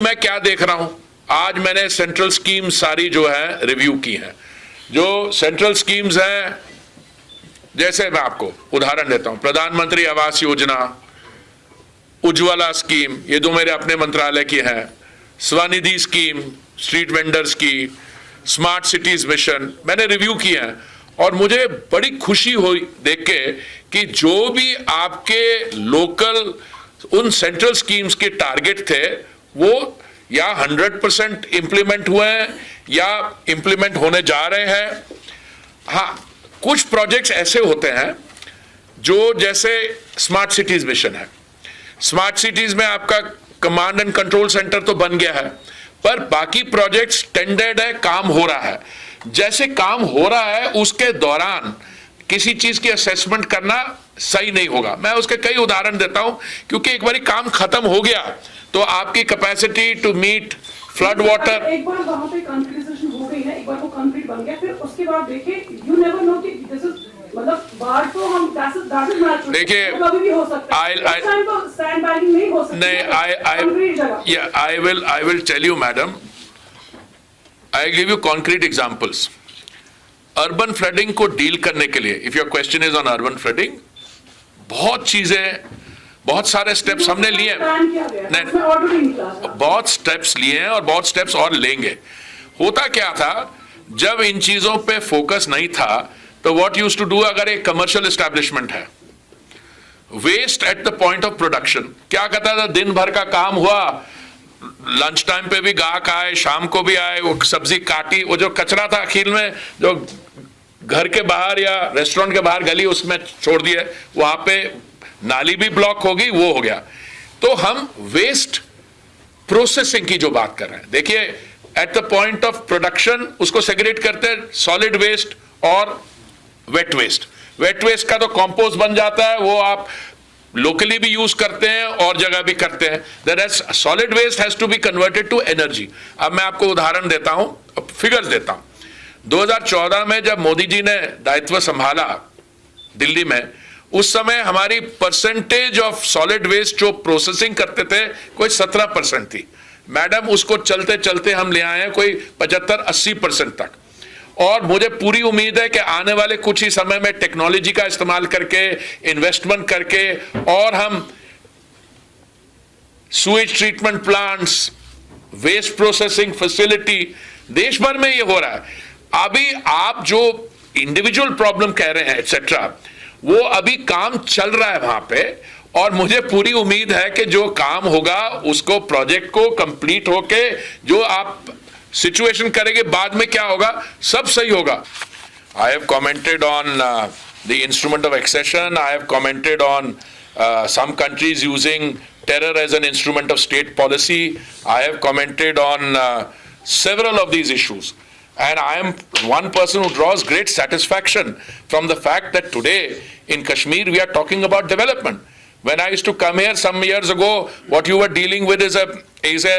मैं क्या देख रहा हूं, आज मैंने सेंट्रल स्कीम सारी जो है रिव्यू की है। जो सेंट्रल स्कीम्स हैं, जैसे मैं आपको उदाहरण देता हूं, प्रधानमंत्री आवास योजना, उज्ज्वला स्कीम, ये दो मेरे अपने मंत्रालय की है, स्वनिधि स्कीम स्ट्रीट वेंडर्स की, स्मार्ट सिटीज मिशन, मैंने रिव्यू किया है। और मुझे बड़ी खुशी हुई देख के कि जो भी आपके लोकल उन सेंट्रल स्कीम्स के टारगेट थे वो या 100% इंप्लीमेंट हुए हैं या इंप्लीमेंट होने जा रहे हैं। हाँ, कुछ प्रोजेक्ट्स ऐसे होते हैं जो, जैसे स्मार्ट सिटीज मिशन है, स्मार्ट सिटीज में आपका कमांड एंड कंट्रोल सेंटर तो बन गया है, पर बाकी प्रोजेक्ट्स टेंडर्ड है, काम हो रहा है। जैसे काम हो रहा है उसके दौरान किसी चीज की असेसमेंट करना सही नहीं होगा। मैं उसके कई उदाहरण देता हूं, क्योंकि एक बार काम खत्म हो गया तो आपकी capacity to meet flood water, एक बार वहां पे कंक्रीटाइजेशन हो गई है, एक बार वो कंक्रीट बन गया, फिर उसके बाद देखिए यू नेवर नो कि दिस इज, मतलब बार तो हम दैट इज नेचुरल, देखिए कभी भी हो सकता है, इस टाइम तो स्टैंड बैगिंग नहीं हो सकती। नहीं, I will tell you, madam, I give you concrete examples. Urban flooding को डील करने के लिए, if your question is on urban flooding, बहुत चीजें, बहुत सारे स्टेप्स हमने लिए हैं, बहुत स्टेप्स लिए हैं और बहुत स्टेप्स और लेंगे। होता क्या था, जब इन चीजों पे फोकस नहीं था तो व्हाट यूज्ड टू डू, अगर एक कमर्शियल एस्टैब्लिशमेंट है, waste at the point of production, क्या कहता था, दिन भर का काम हुआ, लंच टाइम पे भी गाहक आए, शाम को भी आए, वो सब्जी काटी, वो जो कचरा था अखीर में जो घर के बाहर या रेस्टोरेंट के बाहर गली उसमें छोड़ दिया, वहां पे नाली भी ब्लॉक होगी, वो हो गया। तो हम वेस्ट प्रोसेसिंग की जो बात कर रहे हैं, देखिए eight the point of production उसको सेग्रीगेट करते हैं, सॉलिड वेस्ट और वेट वेस्ट। वेट वेस्ट का तो कंपोस्ट बन जाता है, वो आप लोकली भी यूज करते हैं और जगह भी करते हैं। That solid waste has to be converted to energy. अब मैं आपको उदाहरण देता हूं, फिगर्स देता हूं। 2014 में जब मोदी जी ने दायित्व संभाला दिल्ली में, उस समय हमारी परसेंटेज ऑफ सॉलिड वेस्ट जो प्रोसेसिंग करते थे कोई 17% थी। मैडम, उसको चलते चलते हम ले आए हैं कोई 75-80% तक। और मुझे पूरी उम्मीद है कि आने वाले कुछ ही समय में टेक्नोलॉजी का इस्तेमाल करके, इन्वेस्टमेंट करके, और हम sewage treatment plants, waste processing facility, देश भर में ये हो रहा है। अभी आप जो इंडिविजुअल प्रॉब्लम कह रहे हैं एटसेट्रा, वो अभी काम चल रहा है वहां पे, और मुझे पूरी उम्मीद है कि जो काम होगा उसको, प्रोजेक्ट को कंप्लीट होके जो आप सिचुएशन करेंगे, बाद में क्या होगा, सब सही होगा। I have commented on the instrument of accession, I have commented on some countries using terror as an instrument of state policy. I have commented on several of these issues. And I am one person who draws great satisfaction from the fact that today in Kashmir we are talking about development. When I used to come here some years ago, what you were dealing with is a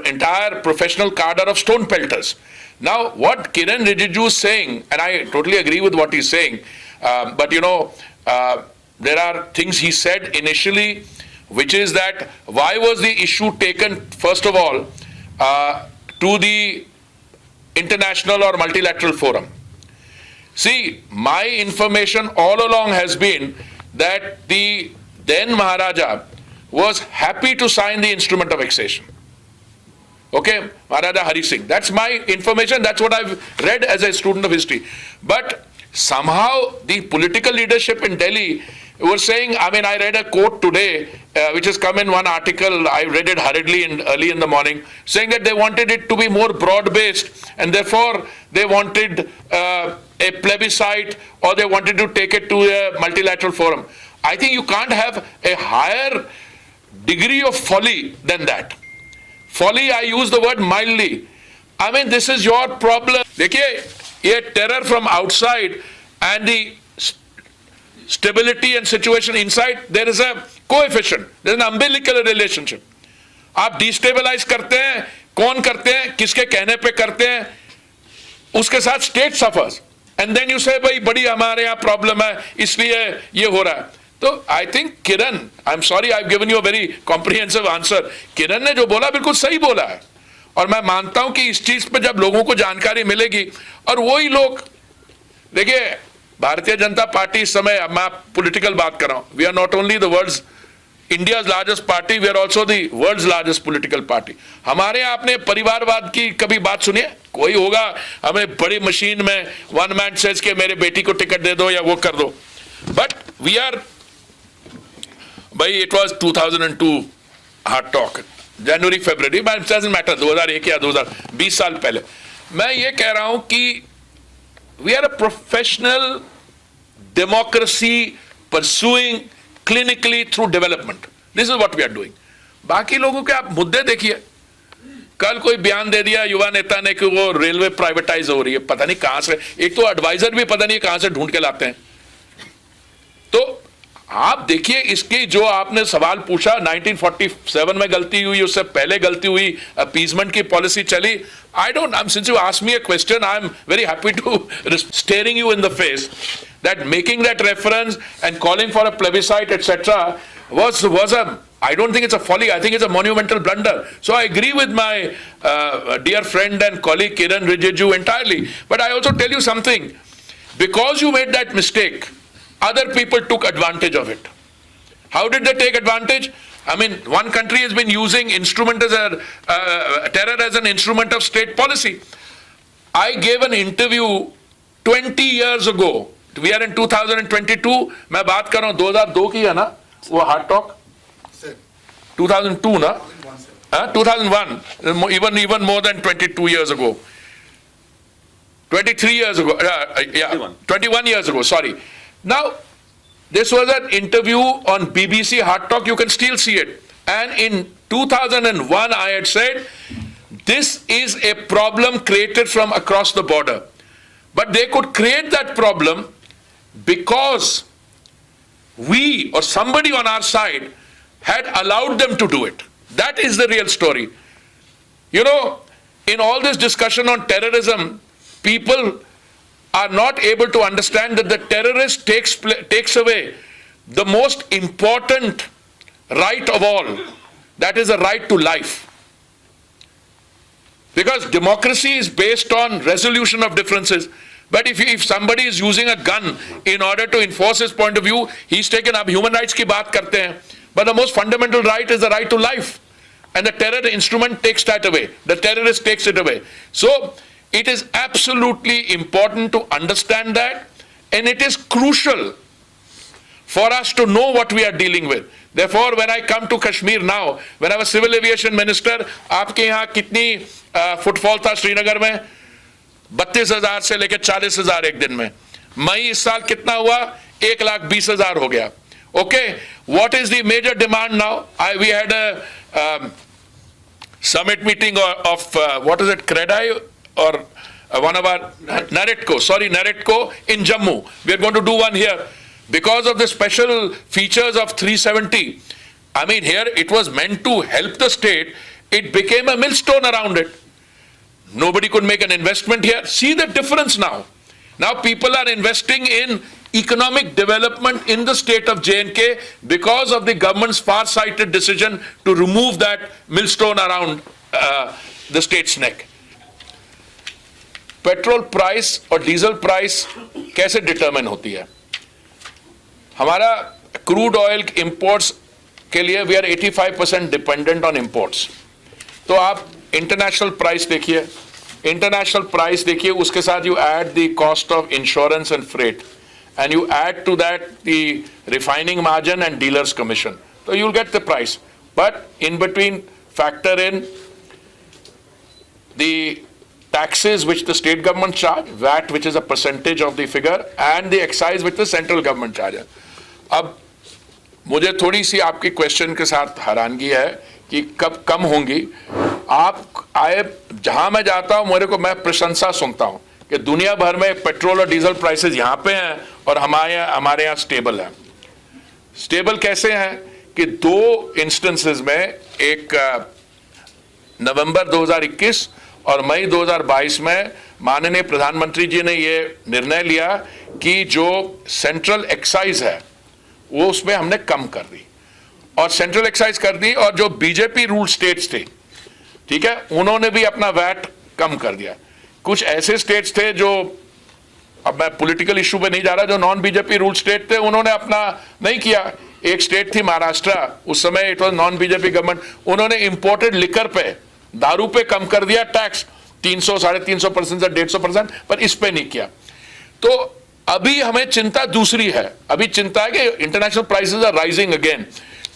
entire professional cadre of stone pelters. Now, what Kiran Rijiju is saying, and I totally agree with what he's saying, but you know, there are things he said initially, which is that why was the issue taken first of all to the international or multilateral forum? See, my information all along has been that the then Maharaja was happy to sign the instrument of accession. Okay, Maharaja Hari Singh. That's my information. That's what I've read as a student of history. But somehow the political leadership in Delhi were saying, I mean, I read a quote today, which has come in one article, I read it hurriedly early in the morning, saying that they wanted it to be more broad-based, and therefore they wanted a plebiscite, or they wanted to take it to a multilateral forum. I think you can't have a higher degree of folly than that. Folly, I use the word mildly. I mean, this is your problem. देखिए, ये terror from outside and the stability and situation inside, there is a coefficient, there is an umbilical relationship. आप destabilize करते हैं, कौन करते हैं, किसके कहने पे करते हैं, उसके साथ state suffers. And then you say, भाई बड़ी हमारे यहाँ problem है, इसलिए ये हो रहा है. तो I think Kiran, I am sorry I have given you a very comprehensive answer, Kiran ने जो बोला बिल्कुल सही बोला है, और मैं मानता हूं कि इस चीज पर जब लोगों को जानकारी मिलेगी, और वही लोग, देखिए भारतीय जनता पार्टी इस समय, अब मैं पॉलिटिकल बात कर रहा हूं, we are not only the world's India's largest party, we are also the world's largest political party. हमारे यहाँ आपने परिवारवाद की कभी बात सुनी है? कोई होगा हमें बड़ी मशीन में वन मैन सेज के मेरे बेटी को टिकट दे दो या वो कर दो, बट वी आर, भाई it was 2002 heart talk, January February, doesn't matter, 2001 या 2020 साल पहले। मैं ये कह रहा हूं कि we are a professional democracy pursuing clinically through development, this is what we are doing. बाकी लोगों के आप मुद्दे देखिए, कल कोई बयान दे दिया युवा नेता ने कि वो रेलवे प्राइवेटाइज हो रही है, पता नहीं कहां से, एक तो एडवाइजर भी पता नहीं कहां से ढूंढ के लाते हैं। तो आप देखिए, इसकी जो आपने सवाल पूछा, 1947 में गलती हुई, उससे पहले गलती हुई, अपीजमेंट की पॉलिसी चली, I don't, since you asked me a question, I'm very happy to staring you in the face that making that reference and calling for a plebiscite, etc., was a, I don't think it's a folly, I think it's a monumental blunder. So I agree with my dear friend and colleague Kiran Rijiju entirely. But I also tell you something, because you made that mistake, other people took advantage of it. How did they take advantage? I mean, one country has been using terror as an instrument of state policy. I gave an interview 20 years ago. We are in 2022. मैं बात कर रहा हूँ 2002 की है ना वो heart talk, 2002 ना, 2001, even more than 22 years ago, 23 years ago, yeah, 21 years ago. Sorry. Now, this was an interview on BBC Hard Talk. You can still see it. And in 2001, I had said, this is a problem created from across the border. But they could create that problem because we or somebody on our side had allowed them to do it. That is the real story. You know, in all this discussion on terrorism, people are not able to understand that the terrorist takes away the most important right of all, that is the right to life. Because democracy is based on resolution of differences. But if somebody is using a gun in order to enforce his point of view, he's taken up human rights की बात करते हैं, but the most fundamental right is the right to life, and the terror instrument takes that away. The terrorist takes it away. So it is absolutely important to understand that, and it is crucial for us to know what we are dealing with. Therefore, when I come to Kashmir now, when I was civil aviation minister, आपके यहाँ कितनी footfall था श्रीनगर में? 32,000 से लेकर 40,000 एक दिन में। मई इस साल कितना हुआ? 1,20,000 हो गया। Okay, what is the major demand now? We had a summit meeting of what is it, CREDAI or one of our NARETCO in Jammu. We are going to do one here because of the special features of 370. I mean, here it was meant to help the state. It became a millstone around it. Nobody could make an investment here. See the difference now. Now people are investing in economic development in the state of J&K because of the government's far-sighted decision to remove that millstone around the state's neck. Petrol price और diesel price कैसे determine होती है? हमारा crude oil imports के लिए we are 85% dependent on imports. तो आप international price देखिए, इंटरनेशनल प्राइस देखिए, उसके साथ you add the cost of insurance and freight, and you add to that the refining margin and dealer's commission, so you'll get the price. But in between, factor in the taxes which the state government charge, VAT which is a percentage of the figure, and the excise which the central government charges. अब मुझे थोड़ी सी आपकी question के साथ हैरानगी है कि कब कम होंगी। आप आए, जहां मैं जाता हूं मेरे को, मैं प्रशंसा सुनता हूं कि दुनिया भर में पेट्रोल और डीजल प्राइसेस यहाँ पे हैं और हमारे यहाँ स्टेबल है। स्टेबल कैसे हैं कि दो इंस्टेंसेस में, एक नवंबर 2021 और मई 2022 में माननीय प्रधानमंत्री जी ने ये निर्णय लिया कि जो सेंट्रल एक्साइज है वो उसमें हमने कम कर दी और सेंट्रल एक्साइज कर दी, और जो बीजेपी रूल स्टेट्स थे, ठीक है, उन्होंने भी अपना वैट कम कर दिया। कुछ ऐसे स्टेट्स थे जो, अब मैं पॉलिटिकल इशू पे नहीं जा रहा, जो नॉन बीजेपी रूल स्टेट थे उन्होंने अपना नहीं किया। एक स्टेट थी महाराष्ट्र, उस समय it was non BJP government, उन्होंने इंपोर्टेड लिकर पे, दारू पे कम कर दिया टैक्स 300 350% से 150%, पर इस पे नहीं किया। तो अभी हमें चिंता दूसरी है, अभी चिंता है कि international prices are rising again.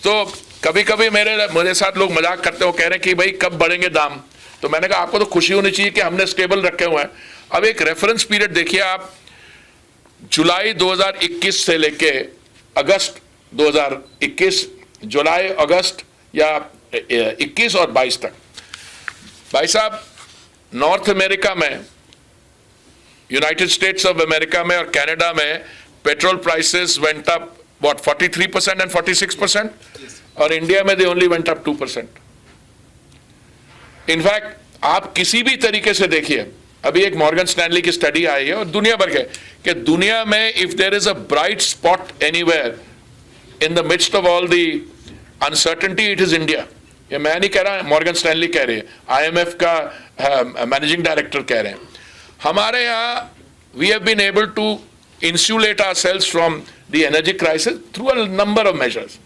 तो कभी कभी मेरे साथ लोग मजाक करते हो, कह रहे हैं कि भाई कब बढ़ेंगे दाम, तो मैंने कहा आपको तो खुशी होनी चाहिए कि हमने स्टेबल रखे हुए हैं। अब एक रेफरेंस पीरियड देखिए आप, जुलाई 2021 से लेके अगस्त 2021, जुलाई अगस्त या 21 और 22 तक, भाई साहब नॉर्थ अमेरिका में, यूनाइटेड स्टेट्स ऑफ अमेरिका में और कनाडा में petrol prices went up what 43% and 46%, और इंडिया में they only went up 2%। In fact आप किसी भी तरीके से देखिए, अभी एक मॉर्गन स्टैनली की स्टडी आई है और दुनिया भर के, कि दुनिया में if there is a bright spot anywhere in the midst of all the uncertainty, it is India. ये मैं नहीं कह रहा, मॉर्गन स्टैनली कह रहे हैं, IMF का मैनेजिंग डायरेक्टर कह रहे हैं। हमारे यहाँ we have been able to insulate ourselves from the energy crisis through a number of measures.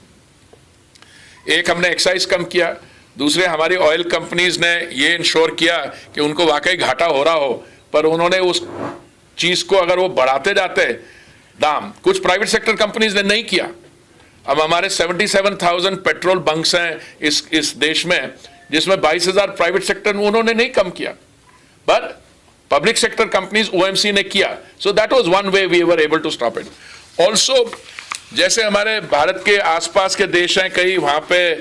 एक, हमने एक्साइज कम किया, दूसरे हमारी ऑयल कंपनीज ने ये इंश्योर किया कि उनको वाकई घाटा हो रहा हो, पर उन्होंने उस चीज को अगर वो बढ़ाते जाते दाम, कुछ प्राइवेट सेक्टर कंपनीज ने नहीं किया। अब हमारे 77,000 पेट्रोल बंक्स हैं इस देश में, जिसमें 22,000 प्राइवेट सेक्टर, उन्होंने नहीं कम किया, पर पब्लिक सेक्टर कंपनीज OMC ने किया। So that was one way we were able to stop it. Also जैसे हमारे भारत के आसपास के देश हैं कई, वहां पे,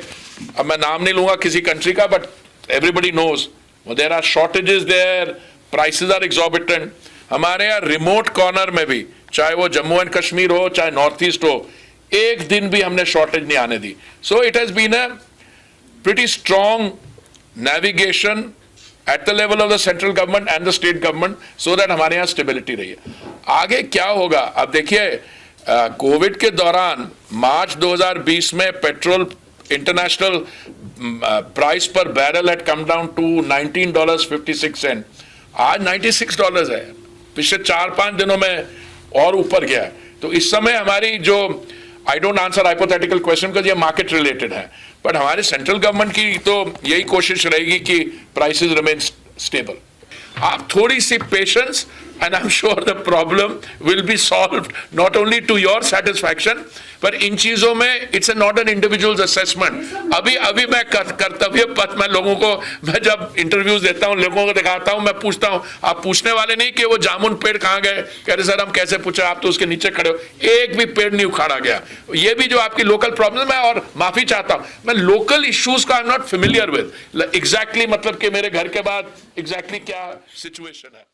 अब मैं नाम नहीं लूंगा किसी कंट्री का, but everybody knows there are shortages there, prices are exorbitant. हमारे यहाँ रिमोट कॉर्नर में भी, चाहे वो जम्मू एंड कश्मीर हो, चाहे नॉर्थ ईस्ट हो, एक दिन भी हमने शॉर्टेज नहीं आने दी। So it has been a pretty strong navigation at the level of the central government and the state government, so that हमारे यहाँ स्टेबिलिटी रही है। आगे क्या होगा, अब देखिए, कोविड के दौरान मार्च 2020 में पेट्रोल इंटरनेशनल प्राइस पर barrel had come down to $19.56, आज $96 है। पिछले 4-5 दिनों में और ऊपर गया है। तो इस समय हमारी जो, I don't answer hypothetical question because ये मार्केट रिलेटेड है, बट हमारे सेंट्रल गवर्नमेंट की तो यही कोशिश रहेगी कि प्राइसेस रिमेन स्टेबल। आप थोड़ी सी patience and I'm sure the problem will be solved not only to your satisfaction, पर इन चीजों में it's not an individual's assessment। अभी मैं कर्तव्य पथ में लोगों को, मैं जब इंटरव्यूज देता हूँ, लोगों को दिखाता हूँ, मैं पूछता हूँ, आप पूछने वाले नहीं कि वो जामुन पेड़ कहाँ गए, कह रहे सर हम कैसे पूछे, आप तो उसके नीचे खड़े हो, एक भी पेड़ नहीं उखाड़ा गया। ये भी जो आपकी लोकल प्रॉब्लम है, और माफी चाहता हूँ, मैं लोकल इश्यूज का I am not familiar with exactly, मतलब कि मेरे घर के बाद एग्जैक्टली क्या सिचुएशन है।